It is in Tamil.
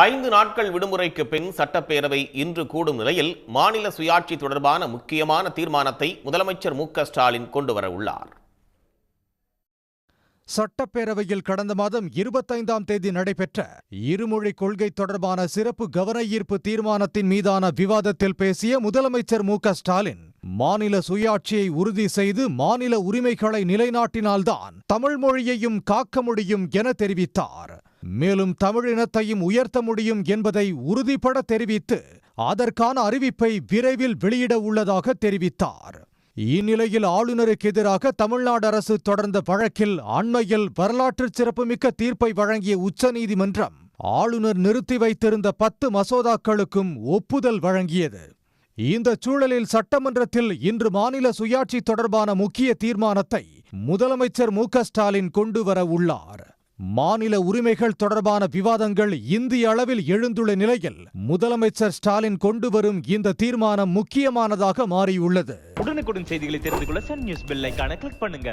5 நாட்கள் விடுமுறைக்கு பின் சட்டப்பேரவை இன்று கூடும் நிலையில் மாநில சுயாட்சி தொடர்பான முக்கியமான தீர்மானத்தை முதலமைச்சர் மு.க.ஸ்டாலின் கொண்டுவர உள்ளார். சட்டப்பேரவையில் கடந்த மாதம் 25ஆம் தேதி நடைபெற்ற இருமொழி கொள்கை தொடர்பான சிறப்பு கவன ஈர்ப்பு தீர்மானத்தின் மீதான விவாதத்தில் பேசிய முதலமைச்சர் மு.க.ஸ்டாலின், மாநில சுயாட்சியை உறுதி செய்து மாநில உரிமைகளை நிலைநாட்டினால்தான் தமிழ் மொழியையும் காக்க முடியும் என தெரிவித்தார். மேலும் தமிழினத்தையும் உயர்த்த முடியும் என்பதை உறுதிபட தெரிவித்து அதற்கான அறிவிப்பை விரைவில் வெளியிட உள்ளதாக தெரிவித்தார். இந்நிலையில் ஆளுநருக்கு எதிராக தமிழ்நாடு அரசு தொடர்ந்த வழக்கில் அண்மையில் வரலாற்று சிறப்புமிக்க தீர்ப்பை வழங்கிய உச்சநீதிமன்றம் ஆளுநர் நிறுத்தி வைத்திருந்த 10 மசோதாக்களுக்கும் ஒப்புதல் வழங்கியது. இந்த சூழலில் சட்டமன்றத்தில் இன்று மாநில சுயாட்சி தொடர்பான முக்கிய தீர்மானத்தை முதலமைச்சர் மு.க.ஸ்டாலின் கொண்டுவர உள்ளார். மாநில உரிமைகள் தொடர்பான விவாதங்கள் இந்திய அளவில் எழுந்துள்ள நிலையில் முதலமைச்சர் ஸ்டாலின் கொண்டுவரும் இந்த தீர்மானம் முக்கியமானதாக மாறியுள்ளது. உடனுக்குடன் செய்திகளை தெரிந்து கொள்ள சன் நியூஸ் பெல் ஐகானை கிளிக் பண்ணுங்க.